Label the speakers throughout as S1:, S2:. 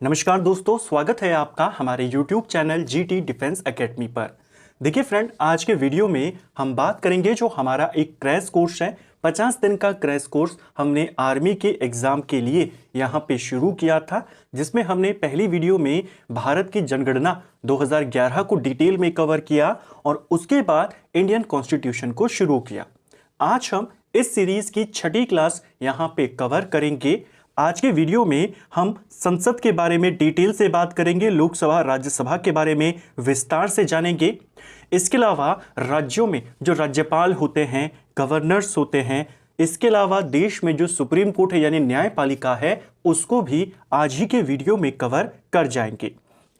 S1: नमस्कार दोस्तों, स्वागत है आपका हमारे YouTube channel GT defence academy पर। देखिए फ्रेंड, आज के वीडियो में हम बात करेंगे जो हमारा एक क्रैश कोर्स है। 50 दिन का क्रैश कोर्स हमने आर्मी के एग्ज़ाम के लिए यहाँ पे शुरू किया था, जिसमें हमने पहली वीडियो में भारत की जनगणना 2011 को डिटेल में कवर किया और उसके बाद इंडियन कॉन्स्टिट्यूशन को शुरू किया। आज हम इस सीरीज़ की छठी क्लास यहाँ पे कवर करेंगे। आज के वीडियो में हम संसद के बारे में डिटेल से बात करेंगे, लोकसभा राज्यसभा के बारे में विस्तार से जानेंगे। इसके अलावा राज्यों में जो राज्यपाल होते हैं, गवर्नर्स होते हैं, इसके अलावा देश में जो सुप्रीम कोर्ट है यानी न्यायपालिका है, उसको भी आज ही के वीडियो में कवर कर जाएंगे।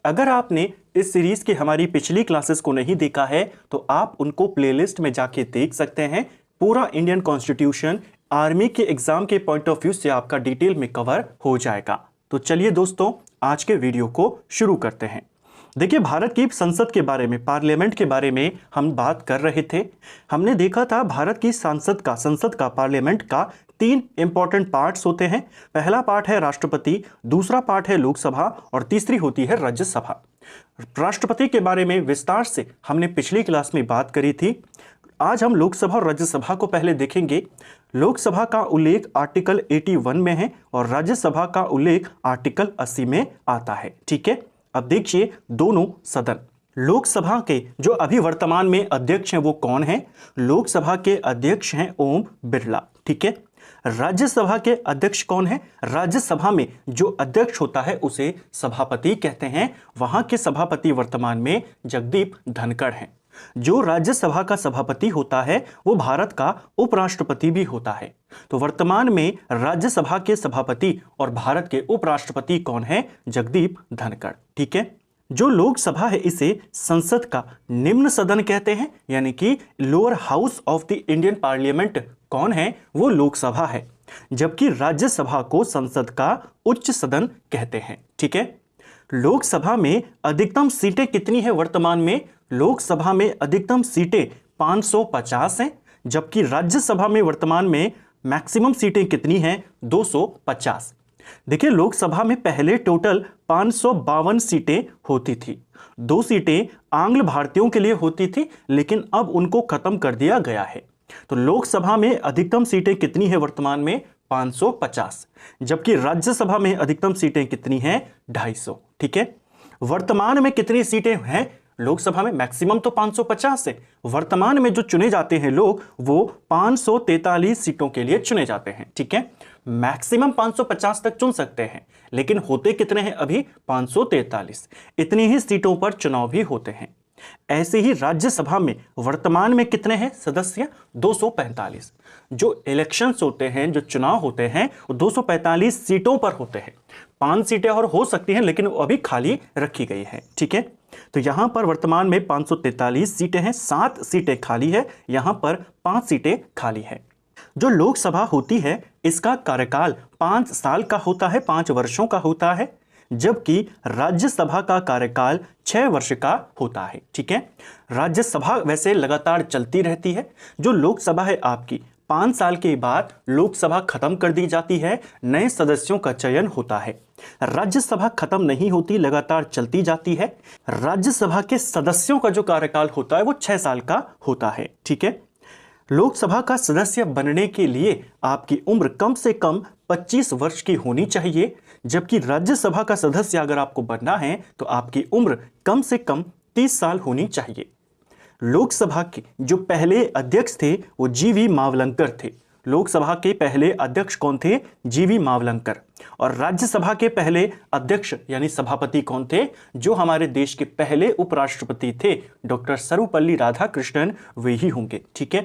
S1: अगर आपने इस सीरीज़ की हमारी पिछली क्लासेस को नहीं देखा है तो आप उनको प्लेलिस्ट में जाके देख सकते हैं। पूरा इंडियन कॉन्स्टिट्यूशन आर्मी के एग्जाम के पॉइंट ऑफ व्यू से आपका डिटेल में कवर हो जाएगा। तो चलिए दोस्तों, आज के वीडियो को शुरू करते हैं। देखिए, भारत की संसद के बारे में, पार्लियामेंट के बारे में हम बात कर रहे थे। हमने देखा था भारत की संसद का पार्लियामेंट का 3 इंपॉर्टेंट पार्ट्स होते हैं। पहला पार्ट है राष्ट्रपति, दूसरा पार्ट है लोकसभा और तीसरी होती है राज्यसभा। राष्ट्रपति के बारे में विस्तार से हमने पिछली क्लास में बात करी थी। आज हम लोकसभा और राज्यसभा को पहले देखेंगे। लोकसभा का उल्लेख आर्टिकल 81 में है और राज्यसभा का उल्लेख आर्टिकल 80 में आता है। ठीक है, अब देखिए दोनों सदन। लोकसभा के जो अभी वर्तमान में अध्यक्ष हैं वो कौन है? लोकसभा के अध्यक्ष हैं ओम बिरला। ठीक है, राज्यसभा के अध्यक्ष कौन है? राज्यसभा में जो अध्यक्ष होता है उसे सभापति कहते हैं। वहां के सभापति वर्तमान में जगदीप धनखड़ हैं। जो राज्यसभा का सभापति होता है वो भारत का उपराष्ट्रपति भी होता है। तो वर्तमान में राज्यसभा के सभापति और भारत के उपराष्ट्रपति कौन है? जगदीप धनखड़। ठीक है, जो लोकसभा है इसे संसद का निम्न सदन कहते हैं, यानी कि lower house of the Indian parliament कौन है? वो लोकसभा है। जबकि राज्यसभा को संसद का उच्च सदन कहते हैं। ठीक है, लोकसभा में अधिकतम सीटें कितनी है वर्तमान में? लोकसभा में अधिकतम सीटें 550 हैं, जबकि राज्यसभा में वर्तमान में मैक्सिमम सीटें कितनी हैं? 250। देखिए, लोकसभा में पहले टोटल 552 सीटें होती थी। 2 सीटें आंग्ल भारतीयों के लिए होती थी, लेकिन अब उनको खत्म कर दिया गया है। तो लोकसभा में अधिकतम सीटें कितनी है वर्तमान में? 550। जबकि राज्यसभा में अधिकतम सीटें कितनी हैं? 250। ठीक है, वर्तमान में कितनी सीटें हैं लोकसभा में? मैक्सिमम तो 550 है। वर्तमान में जो चुने जाते हैं लोग वो 543 सीटों के लिए चुने जाते हैं। ठीक है, मैक्सिमम 550 तक चुन सकते हैं, लेकिन होते कितने हैं अभी? 543। इतनी ही सीटों पर चुनाव भी होते हैं। ऐसे ही राज्यसभा में वर्तमान में कितने हैं सदस्य? 245। जो इलेक्शंस होते हैं, जो चुनाव होते हैं, वो 245 सीटों पर होते हैं। 5 सीटें और हो सकती हैं, लेकिन वो अभी खाली रखी गई है। ठीक है, तो यहां पर वर्तमान में 543 सीटें हैं, 7 सीटें खाली है, यहां पर 5 सीटें खाली है। जो लोकसभा होती है इसका कार्यकाल 5 साल का होता है, 5 वर्षों का होता है, जबकि राज्यसभा का कार्यकाल 6 वर्ष का होता है। ठीक है, राज्यसभा वैसे लगातार चलती रहती है। जो लोकसभा है आपकी 5 साल के बाद लोकसभा खत्म कर दी जाती है, नए सदस्यों का चयन होता है। राज्यसभा खत्म नहीं होती, लगातार चलती जाती है। राज्यसभा के सदस्यों का जो कार्यकाल होता है वो 6 साल का होता है। ठीक है, लोकसभा का सदस्य बनने के लिए आपकी उम्र कम से कम 25 वर्ष की होनी चाहिए, जबकि राज्यसभा का सदस्य अगर आपको बनना है तो आपकी उम्र कम से कम 30 साल होनी चाहिए। लोकसभा के जो पहले अध्यक्ष थे वो जीवी मावलंकर थे। लोकसभा के पहले अध्यक्ष कौन थे? जीवी मावलंकर। और राज्यसभा के पहले अध्यक्ष यानी सभापति कौन थे? जो हमारे देश के पहले उपराष्ट्रपति थे, डॉक्टर सर्वपल्ली राधाकृष्णन, वे ही होंगे। ठीक है,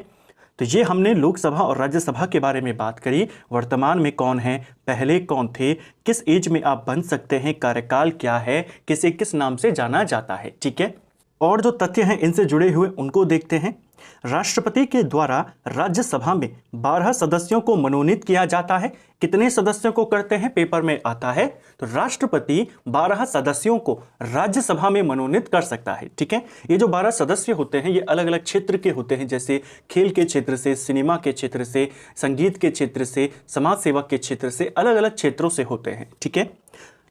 S1: तो ये हमने लोकसभा और राज्यसभा के बारे में बात करी। वर्तमान में कौन है, पहले कौन थे, किस एज में आप बन सकते हैं, कार्यकाल क्या है, किसे किस नाम से जाना जाता है। ठीक है, और जो तथ्य हैं इनसे जुड़े हुए उनको देखते हैं। राष्ट्रपति के द्वारा राज्यसभा में 12 सदस्यों को मनोनीत किया जाता है। कितने सदस्यों को करते हैं? पेपर में आता है। तो राष्ट्रपति 12 सदस्यों को राज्यसभा में मनोनीत कर सकता है। ठीक है, ये जो 12 सदस्य होते हैं ये अलग अलग क्षेत्र के होते हैं, जैसे खेल के क्षेत्र से, सिनेमा के क्षेत्र से, संगीत के क्षेत्र से, समाज सेवा के क्षेत्र से, अलग अलग क्षेत्रों से होते हैं। ठीक है,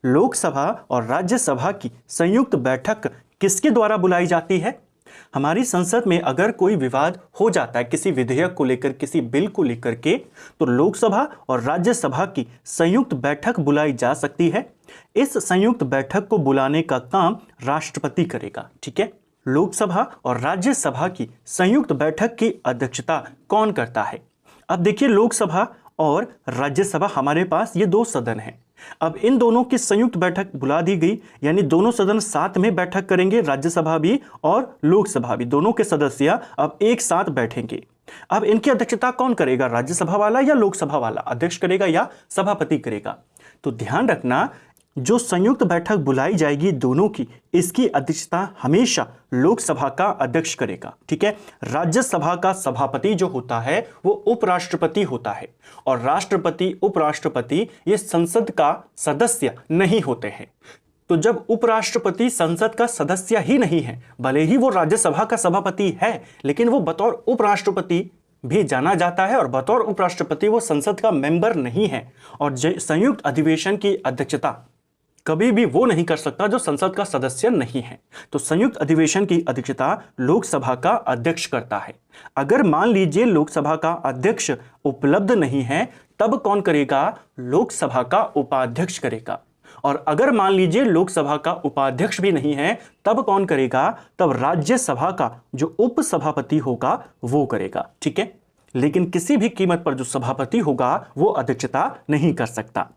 S1: लोकसभा और राज्यसभा की संयुक्त बैठक किसके द्वारा बुलाई जाती है? हमारी संसद में अगर कोई विवाद हो जाता है किसी विधेयक को लेकर, किसी बिल को लेकर के, तो लोकसभा और राज्यसभा की संयुक्त बैठक बुलाई जा सकती है। इस संयुक्त बैठक को बुलाने का काम राष्ट्रपति करेगा। ठीक है, लोकसभा और राज्यसभा की संयुक्त बैठक की अध्यक्षता कौन करता है? अब देखिए, लोकसभा और राज्यसभा हमारे पास ये दो सदन हैं। अब इन दोनों की संयुक्त बैठक बुला दी गई, यानी दोनों सदन साथ में बैठक करेंगे, राज्यसभा भी और लोकसभा भी, दोनों के सदस्य अब एक साथ बैठेंगे। अब इनकी अध्यक्षता कौन करेगा? राज्यसभा वाला या लोकसभा वाला अध्यक्ष करेगा या सभापति करेगा? तो ध्यान रखना, जो संयुक्त बैठक बुलाई जाएगी दोनों की, इसकी अध्यक्षता हमेशा लोकसभा का अध्यक्ष करेगा। ठीक है, राज्यसभा का सभापति जो होता है वो उपराष्ट्रपति होता है, और राष्ट्रपति, उपराष्ट्रपति ये संसद का सदस्य नहीं होते हैं। तो जब उपराष्ट्रपति संसद का सदस्य ही नहीं है, भले ही वो राज्यसभा का सभापति है, लेकिन वो बतौर उपराष्ट्रपति भी जाना जाता है, और बतौर उपराष्ट्रपति वो संसद का मेंबर नहीं है। और संयुक्त अधिवेशन की अध्यक्षता कभी भी वो नहीं कर सकता जो संसद का सदस्य नहीं है। तो संयुक्त अधिवेशन की अध्यक्षता लोकसभा का अध्यक्ष करता है। अगर मान लीजिए लोकसभा का अध्यक्ष उपलब्ध नहीं है, तब कौन करेगा? लोकसभा का उपाध्यक्ष करेगा। और अगर मान लीजिए लोकसभा का उपाध्यक्ष भी नहीं है, तब कौन करेगा? तब राज्यसभा का जो उपसभापति होगा वो करेगा। ठीक है, लेकिन किसी भी कीमत पर जो सभापति होगा वो अध्यक्षता नहीं कर सकता।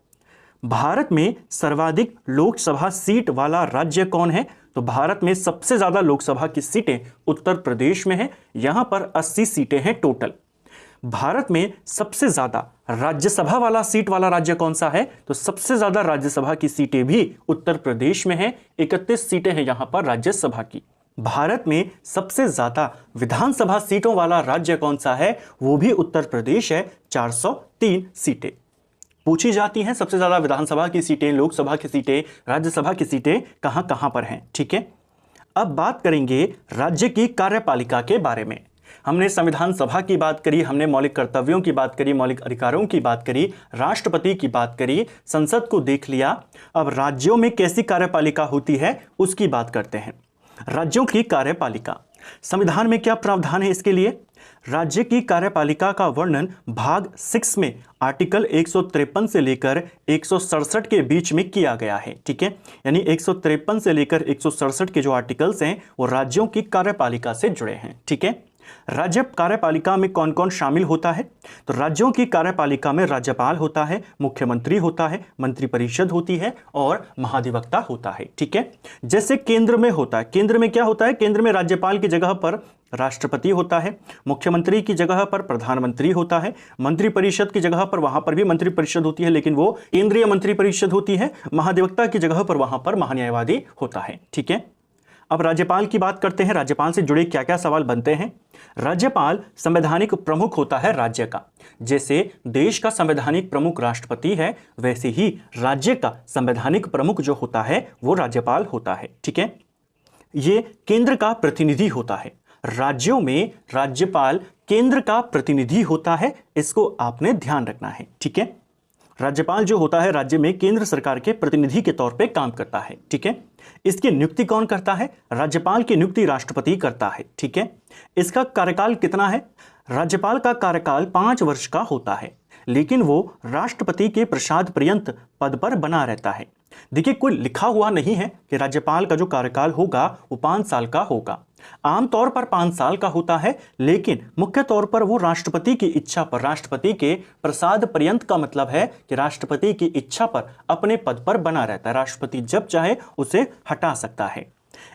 S1: भारत में सर्वाधिक लोकसभा सीट वाला राज्य कौन है? तो भारत में सबसे ज्यादा लोकसभा की सीटें उत्तर प्रदेश में है, यहां पर 80 सीटें हैं टोटल। भारत में सबसे ज्यादा राज्यसभा वाला सीट वाला राज्य कौन सा है? तो सबसे ज्यादा राज्यसभा की सीटें भी उत्तर प्रदेश में है, 31 सीटें हैं यहां पर राज्यसभा की। भारत में सबसे ज्यादा विधानसभा सीटों वाला राज्य कौन सा है? वो भी उत्तर प्रदेश है, 403 सीटें पूछी जाती हैं। सबसे ज्यादा विधानसभा की सीटें, लोकसभा की सीटें, राज्यसभा की सीटें कहां कहां पर हैं। ठीक है, अब बात करेंगे राज्य की कार्यपालिका के बारे में। हमने संविधान सभा की बात करी, हमने मौलिक कर्तव्यों की बात करी, मौलिक अधिकारों की बात करी, राष्ट्रपति की बात करी, संसद को देख लिया। अब राज्यों में कैसी कार्यपालिका होती है उसकी बात करते हैं। राज्यों की कार्यपालिका, संविधान में क्या प्रावधान है इसके लिए? राज्य की कार्यपालिका का वर्णन भाग 6 में आर्टिकल 153 से लेकर 167 के बीच में किया गया है। ठीक है, यानी 153 से लेकर 167 के जो आर्टिकल्स हैं वो राज्यों की कार्यपालिका से जुड़े हैं। ठीक है, राज्य कार्यपालिका में कौन कौन शामिल होता है? तो राज्यों की कार्यपालिका में राज्यपाल होता है, मुख्यमंत्री होता है, मंत्रिपरिषद होती है और महाधिवक्ता होता है। ठीक है, जैसे केंद्र में होता है। केंद्र में क्या होता है? केंद्र में राज्यपाल की जगह पर राष्ट्रपति होता है, मुख्यमंत्री की जगह पर प्रधानमंत्री होता है, मंत्रिपरिषद की जगह पर वहां पर भी मंत्रिपरिषद होती है, लेकिन वो केंद्रीय मंत्रिपरिषद होती है। महाधिवक्ता की जगह पर वहां पर महान्यायवादी होता है। ठीक है, अब राज्यपाल की बात करते हैं। राज्यपाल से जुड़े क्या क्या सवाल बनते हैं? राज्यपाल संवैधानिक प्रमुख होता है राज्य का। जैसे देश का संवैधानिक प्रमुख राष्ट्रपति है, वैसे ही राज्य का संवैधानिक प्रमुख जो होता है वो राज्यपाल होता है। ठीक है, ये केंद्र का प्रतिनिधि होता है। राज्यों में राज्यपाल केंद्र का प्रतिनिधि होता है, इसको आपने ध्यान रखना है। ठीक है, राज्यपाल जो होता है राज्य में केंद्र सरकार के प्रतिनिधि के तौर पे काम करता है। ठीक है, इसकी नियुक्ति कौन करता है? राज्यपाल की नियुक्ति राष्ट्रपति करता है। ठीक है, इसका कार्यकाल कितना है? राज्यपाल का कार्यकाल 5 वर्ष का होता है, लेकिन वो राष्ट्रपति के प्रसाद पर्यंत पद पर बना रहता है। देखिए, कोई लिखा हुआ नहीं है कि राज्यपाल का जो कार्यकाल होगा वो 5 साल का होगा। आमतौर पर 5 साल का होता है, लेकिन मुख्य तौर पर वो राष्ट्रपति की इच्छा पर, राष्ट्रपति के प्रसाद पर्यंत का मतलब है कि राष्ट्रपति की इच्छा पर अपने पद पर बना रहता है। राष्ट्रपति जब चाहे उसे हटा सकता है।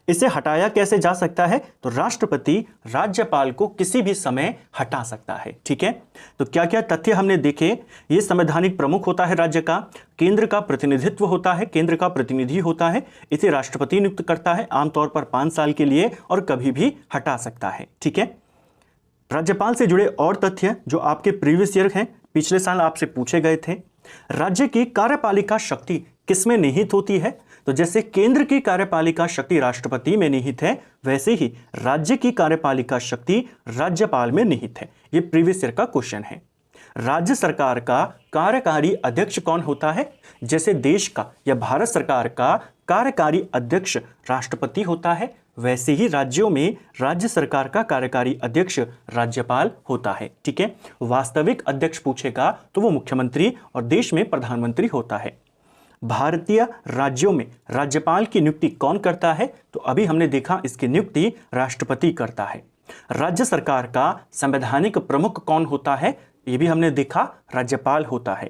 S1: इसे हटाया कैसे जा सकता है? तो राष्ट्रपति राज्यपाल को किसी भी समय हटा सकता है। ठीक है, तो क्या क्या तथ्य हमने देखे? ये संवैधानिक प्रमुख होता है राज्य का, केंद्र का प्रतिनिधित्व होता है, केंद्र का प्रतिनिधि होता है, इसे राष्ट्रपति नियुक्त करता है आमतौर पर 5 साल के लिए, और कभी भी हटा सकता है। ठीक है, राज्यपाल से जुड़े और तथ्य जो आपके प्रीवियस ईयर हैं, पिछले साल आपसे पूछे गए थे। राज्य की कार्यपालिका शक्ति किसमें निहित होती है? तो जैसे केंद्र की कार्यपालिका शक्ति राष्ट्रपति में निहित है, वैसे ही राज्य की कार्यपालिका शक्ति राज्यपाल में निहित है। यह प्रीवियस ईयर का क्वेश्चन है। राज्य सरकार का कार्यकारी अध्यक्ष कौन होता है? जैसे देश का या भारत सरकार का कार्यकारी अध्यक्ष राष्ट्रपति होता है, वैसे ही राज्यों में राज्य सरकार का कार्यकारी अध्यक्ष राज्यपाल होता है। ठीक है, वास्तविक अध्यक्ष पूछेगा तो वो मुख्यमंत्री और देश में प्रधानमंत्री होता है। भारतीय राज्यों में राज्यपाल की नियुक्ति कौन करता है? तो अभी हमने देखा इसकी नियुक्ति राष्ट्रपति करता है। राज्य सरकार का संवैधानिक प्रमुख कौन होता है? ये भी हमने देखा, राज्यपाल होता है।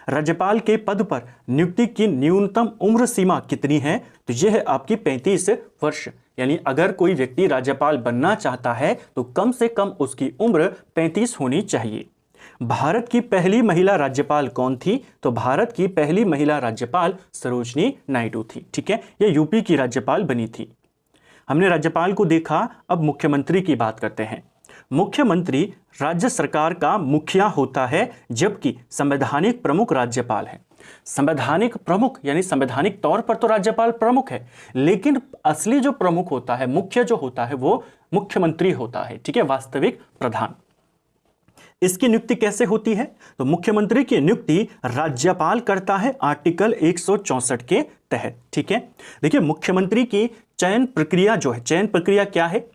S1: राज्यपाल के पद पर नियुक्ति की न्यूनतम उम्र सीमा कितनी है? तो यह है आपकी 35 वर्ष। यानी अगर कोई व्यक्ति राज्यपाल बनना चाहता है तो कम से कम उसकी उम्र 35 होनी चाहिए। भारत की पहली महिला राज्यपाल कौन थी? तो भारत की पहली महिला राज्यपाल सरोजनी नायडू थी। ठीक है, यह यूपी की राज्यपाल बनी थी। हमने राज्यपाल को देखा, अब मुख्यमंत्री की बात करते हैं। मुख्यमंत्री राज्य सरकार का मुखिया होता है, जबकि संवैधानिक प्रमुख राज्यपाल है। संवैधानिक प्रमुख यानी संवैधानिक तौर पर तो राज्यपाल प्रमुख है, लेकिन असली जो प्रमुख होता है, मुख्य जो होता है, वो मुख्यमंत्री होता है। ठीक है, वास्तविक प्रधान। इसकी नियुक्ति कैसे होती है? तो मुख्यमंत्री की नियुक्ति राज्यपाल करता है आर्टिकल 164 के तहत। ठीक है, देखिए मुख्यमंत्री की चयन प्रक्रिया जो है, चयन प्रक्रिया क्या है?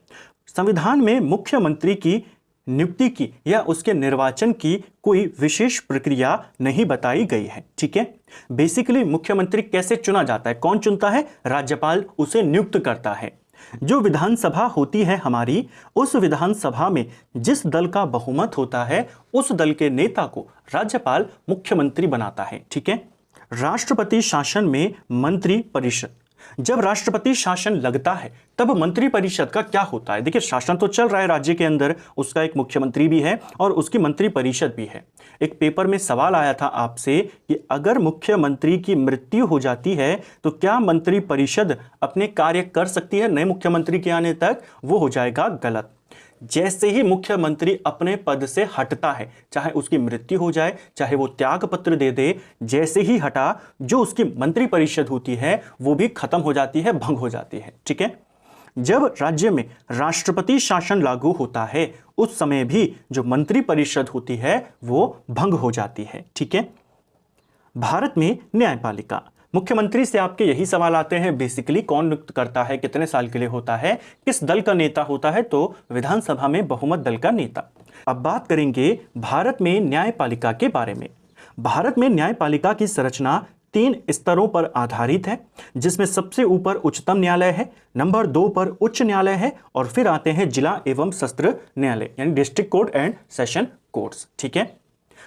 S1: संविधान में मुख्यमंत्री की नियुक्ति की या उसके निर्वाचन की कोई विशेष प्रक्रिया नहीं बताई गई है। ठीक है, बेसिकली मुख्यमंत्री कैसे चुना जाता है? कौन चुनता है? राज्यपाल उसे नियुक्त करता है। जो विधानसभा होती है हमारी, उस विधानसभा में जिस दल का बहुमत होता है, उस दल के नेता को राज्यपाल मुख्यमंत्री बनाता है। ठीक है, राष्ट्रपति शासन में मंत्री परिषद, जब राष्ट्रपति शासन लगता है तब मंत्री परिषद का क्या होता है? देखिए शासन तो चल रहा है राज्य के अंदर, उसका एक मुख्यमंत्री भी है और उसकी मंत्री परिषद भी है। एक पेपर में सवाल आया था आपसे कि अगर मुख्यमंत्री की मृत्यु हो जाती है तो क्या मंत्री परिषद अपने कार्य कर सकती है नए मुख्यमंत्री के आने तक? वो हो जाएगा गलत। जैसे ही मुख्यमंत्री अपने पद से हटता है, चाहे उसकी मृत्यु हो जाए, चाहे वो त्याग पत्र दे दे, जैसे ही हटा, जो उसकी मंत्री परिषद होती है वो भी खत्म हो जाती है, भंग हो जाती है। ठीक है, जब राज्य में राष्ट्रपति शासन लागू होता है, उस समय भी जो मंत्री परिषद होती है वो भंग हो जाती है। ठीक है, भारत में न्यायपालिका, मुख्यमंत्री से आपके यही सवाल आते हैं बेसिकली, कौन नियुक्त करता है, कितने साल के लिए होता है, किस दल का नेता होता है? तो विधानसभा में बहुमत दल का नेता। अब बात करेंगे भारत में न्यायपालिका के बारे में। भारत में न्यायपालिका की संरचना 3 स्तरों पर आधारित है, जिसमें सबसे ऊपर उच्चतम न्यायालय है, नंबर 2 पर उच्च न्यायालय है और फिर आते हैं जिला एवं सत्र न्यायालय यानी district court and session courts. ठीक है,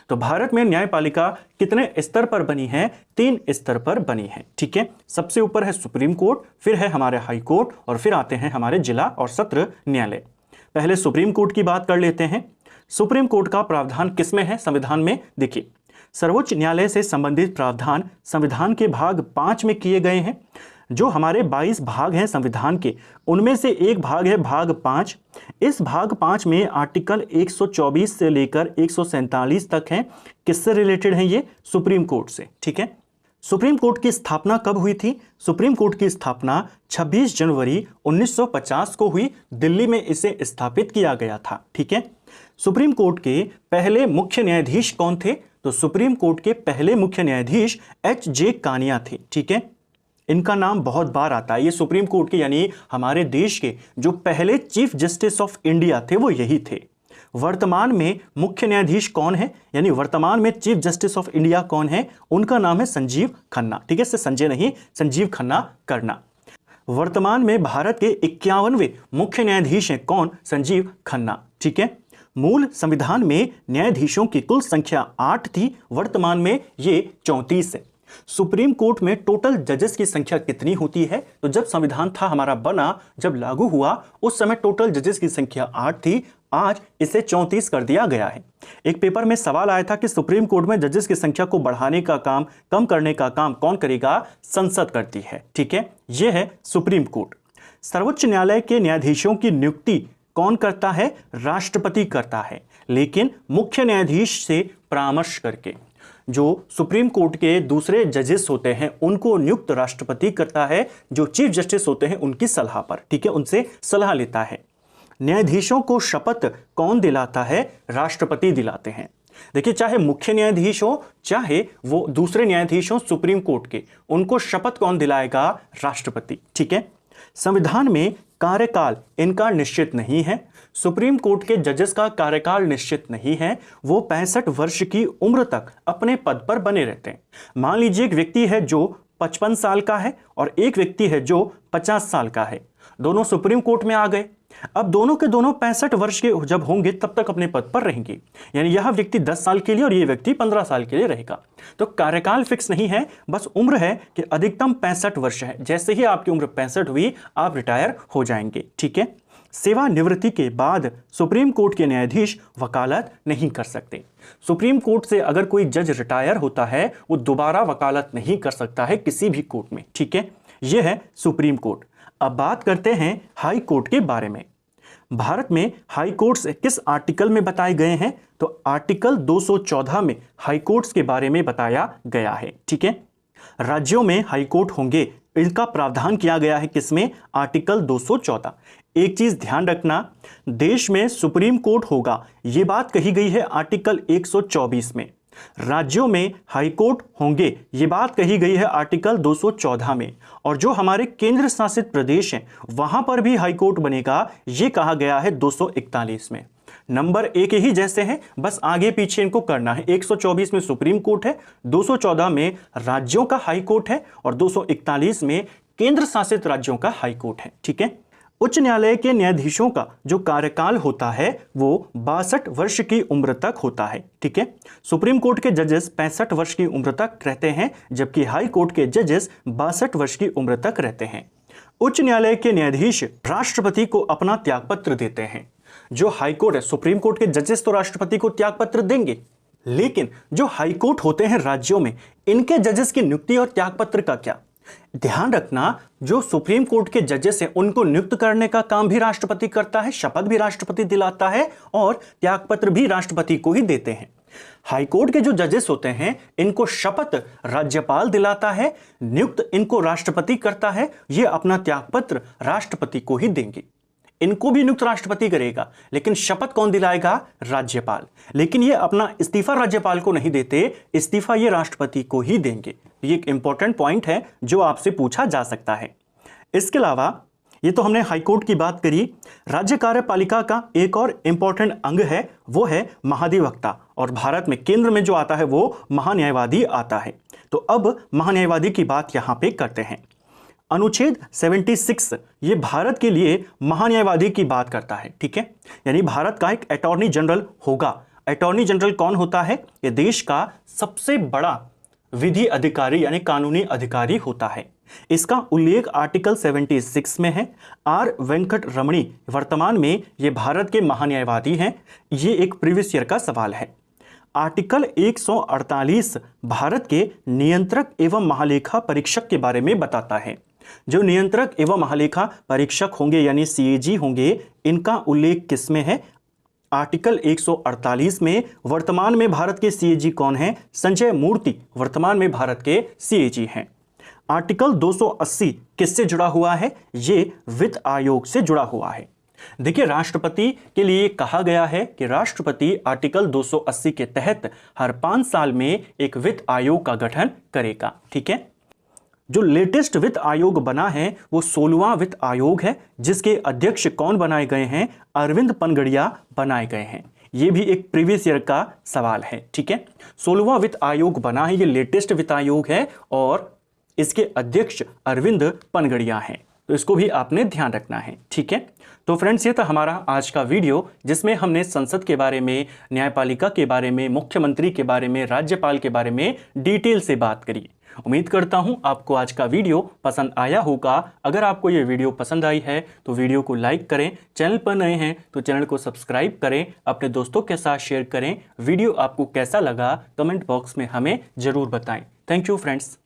S1: तो भारत में न्यायपालिका कितने स्तर पर बनी है? 3 स्तर पर बनी है। ठीक है, सबसे ऊपर है सुप्रीम कोर्ट, फिर है हमारे हाई कोर्ट और फिर आते हैं हमारे जिला और सत्र न्यायालय। पहले सुप्रीम कोर्ट की बात कर लेते हैं। सुप्रीम कोर्ट का प्रावधान किसमें है संविधान में? देखिए, सर्वोच्च न्यायालय से संबंधित प्रावधान संविधान के भाग 5 में किए गए हैं। जो हमारे 22 भाग हैं संविधान के, उनमें से एक भाग है भाग 5। इस भाग 5 में आर्टिकल 124 से लेकर 147 तक हैं। किससे रिलेटेड हैं ये? सुप्रीम कोर्ट से। ठीक है, सुप्रीम कोर्ट की स्थापना कब हुई थी? सुप्रीम कोर्ट की स्थापना 26 जनवरी 1950 को हुई। दिल्ली में इसे स्थापित किया गया था। ठीक है, सुप्रीम कोर्ट के पहले मुख्य न्यायाधीश कौन थे? तो सुप्रीम कोर्ट के पहले मुख्य न्यायाधीश H.J. कानिया थे। ठीक है, इनका नाम बहुत बार आता है। ये सुप्रीम कोर्ट के यानी हमारे देश के जो पहले चीफ जस्टिस ऑफ इंडिया थे वो यही थे। वर्तमान में मुख्य न्यायाधीश कौन है, यानी वर्तमान में चीफ जस्टिस ऑफ इंडिया कौन है? उनका नाम है संजीव खन्ना। ठीक है, इससे संजय नहीं, संजीव खन्ना करना। वर्तमान में भारत के 51वें मुख्य न्यायाधीश हैं। कौन? संजीव खन्ना। ठीक है, मूल संविधान में न्यायाधीशों की कुल संख्या 8 थी, वर्तमान में ये 34 है। सुप्रीम कोर्ट में टोटल जजेस की संख्या कितनी होती है? तो जब संविधान था हमारा बना, जब लागू हुआ, उस समय टोटल जजेस की संख्या 8 थी। आज इसे 34 कर दिया गया है। एक पेपर में सवाल आया था कि सुप्रीम कोर्ट में जजेस की संख्या को बढ़ाने का काम, कम करने का काम कौन करेगा? संसद करती है। ठीक है, यह है सुप्रीम कोर्ट। सर्वोच्च न्यायालय के न्यायाधीशों की नियुक्ति कौन करता है? राष्ट्रपति करता है, लेकिन मुख्य न्यायाधीश से परामर्श करके। जो सुप्रीम कोर्ट के दूसरे जजेस होते हैं उनको नियुक्त राष्ट्रपति करता है, जो चीफ जस्टिस होते हैं उनकी सलाह पर। ठीक है, उनसे सलाह लेता है। न्यायाधीशों को शपथ कौन दिलाता है? राष्ट्रपति दिलाते हैं। देखिए, चाहे मुख्य न्यायाधीश हो चाहे वो दूसरे न्यायाधीश हो सुप्रीम कोर्ट के, उनको शपथ कौन दिलाएगा? राष्ट्रपति। ठीक है। संविधान में कार्यकाल इनका निश्चित नहीं है। सुप्रीम कोर्ट के जजेस का कार्यकाल निश्चित नहीं है। वो 65 वर्ष की उम्र तक अपने पद पर बने रहते हैं। मान लीजिए एक व्यक्ति है जो 55 साल का है और एक व्यक्ति है जो 50 साल का है। दोनों सुप्रीम कोर्ट में आ गए। अब दोनों के दोनों 65 वर्ष के जब होंगे तब तक अपने पद पर रहेंगे, यानी यह व्यक्ति 10 साल के लिए और यह व्यक्ति 15 साल के लिए रहेगा। तो कार्यकाल फिक्स नहीं है, बस उम्र है कि अधिकतम 65 वर्ष है। जैसे ही आपकी उम्र 65 हुई आप रिटायर हो जाएंगे। ठीक है। सेवानिवृत्ति के बाद सुप्रीम कोर्ट के न्यायाधीश वकालत नहीं कर सकते। सुप्रीम कोर्ट से अगर कोई जज रिटायर होता है वो दोबारा वकालत नहीं कर सकता है किसी भी कोर्ट में। ठीक है। यह है सुप्रीम कोर्ट। अब बात करते हैं हाई कोर्ट के बारे में। भारत में हाई कोर्ट्स किस आर्टिकल में बताए गए हैं? तो आर्टिकल 214 में हाई कोर्ट्स के बारे में बताया गया है। ठीक है। राज्यों में हाई कोर्ट होंगे, इनका प्रावधान किया गया है किसमें? आर्टिकल 214। एक चीज ध्यान रखना, देश में सुप्रीम कोर्ट होगा यह बात कही गई है आर्टिकल 124 में। राज्यों में हाई कोर्ट होंगे ये बात कही गई है आर्टिकल 214 में। और जो हमारे केंद्र शासित प्रदेश हैं वहां पर भी हाई कोर्ट बनेगा ये कहा गया है 241 में। नंबर एक ही जैसे हैं, बस आगे पीछे इनको करना है। 124 में सुप्रीम कोर्ट है, 214 में राज्यों का हाई कोर्ट है और 241 में केंद्र शासित राज्यों का हाई कोर्ट है। ठीक है। उच्च न्यायालय के न्यायाधीशों का जो कार्यकाल होता है वो 62 वर्ष की उम्र तक होता है। ठीक है। सुप्रीम कोर्ट के जजेस 65 वर्ष की उम्र तक रहते हैं, जबकि हाई कोर्ट के जजेस 62 वर्ष की उम्र तक रहते हैं। उच्च न्यायालय के न्यायाधीश राष्ट्रपति को अपना त्यागपत्र देते हैं। जो हाई कोर्ट है, सुप्रीम कोर्ट के जजेस तो राष्ट्रपति को त्यागपत्र देंगे, लेकिन जो हाई कोर्ट होते हैं राज्यों में, इनके जजेस की नियुक्ति और त्यागपत्र का क्या? ध्यान रखना, जो सुप्रीम कोर्ट के जजेस हैं उनको नियुक्त करने का काम भी राष्ट्रपति करता है, शपथ भी राष्ट्रपति दिलाता है और त्यागपत्र भी राष्ट्रपति को ही देते हैं। हाई कोर्ट के जो जजेस होते हैं इनको शपथ राज्यपाल दिलाता है, नियुक्त इनको राष्ट्रपति करता है, ये अपना त्यागपत्र राष्ट्रपति को ही देंगे। इनको भी नियुक्त राष्ट्रपति करेगा, लेकिन शपथ कौन दिलाएगा? राज्यपाल। लेकिन ये अपना इस्तीफा राज्यपाल को नहीं देते, इस्तीफा ये राष्ट्रपति को ही देंगे। ये एक इंपॉर्टेंट पॉइंट है जो आपसे पूछा जा सकता है। इसके अलावा ये तो हमने हाई कोर्ट की बात करी। राज्य कार्यपालिका का एक और इंपॉर्टेंट अंग है, वो है महाधिवक्ता, और भारत में केंद्र में जो आता है वो महान्यायवादी आता है। तो अब महान्यायवादी की बात यहां पे करते हैं। अनुच्छेद 76 ये भारत के लिए महान्यायवादी की बात करता है। ठीक है। यानी भारत का एक अटॉर्नी जनरल होगा। अटॉर्नी जनरल कौन होता है? ये देश का सबसे बड़ा विधि अधिकारी यानी कानूनी अधिकारी होता है। इसका उल्लेख आर्टिकल 76 में है। आर वेंकट रमणी वर्तमान में ये भारत के महान्यायवादी हैं। ये एक प्रीवियस ईयर का सवाल है। आर्टिकल 148 भारत के नियंत्रक एवं महालेखा परीक्षक के बारे में बताता है। जो नियंत्रक एवं महालेखा परीक्षक होंगे यानी सीएजी होंगे, इनका उल्लेख किसमें है? आर्टिकल 148 में। वर्तमान में भारत के सीएजी कौन है? संजय मूर्ति वर्तमान में भारत के सीएजी हैं। आर्टिकल 280 किससे जुड़ा हुआ है? ये वित्त आयोग से जुड़ा हुआ है। देखिए, राष्ट्रपति के लिए कहा गया है कि राष्ट्रपति आर्टिकल 280 के तहत हर 5 साल में एक वित्त आयोग का गठन करेगा। ठीक है। जो लेटेस्ट वित्त आयोग बना है वो 16वां वित्त आयोग है, जिसके अध्यक्ष कौन बनाए गए हैं? अरविंद पनगड़िया बनाए गए हैं। ये भी एक प्रीवियस ईयर का सवाल है। ठीक है। 16वां वित्त आयोग बना है, ये लेटेस्ट वित्त आयोग है और इसके अध्यक्ष अरविंद पनगड़िया हैं। तो इसको भी आपने ध्यान रखना है। ठीक है। तो फ्रेंड्स, ये था हमारा आज का वीडियो जिसमें हमने संसद के बारे में, न्यायपालिका के बारे में, मुख्यमंत्री के बारे में, राज्यपाल के बारे में डिटेल से बात करी। उम्मीद करता हूं आपको आज का वीडियो पसंद आया होगा। अगर आपको ये वीडियो पसंद आई है तो वीडियो को लाइक करें, चैनल पर नए हैं तो चैनल को सब्सक्राइब करें, अपने दोस्तों के साथ शेयर करें। वीडियो आपको कैसा लगा कमेंट बॉक्स में हमें जरूर बताएं। Thank you friends.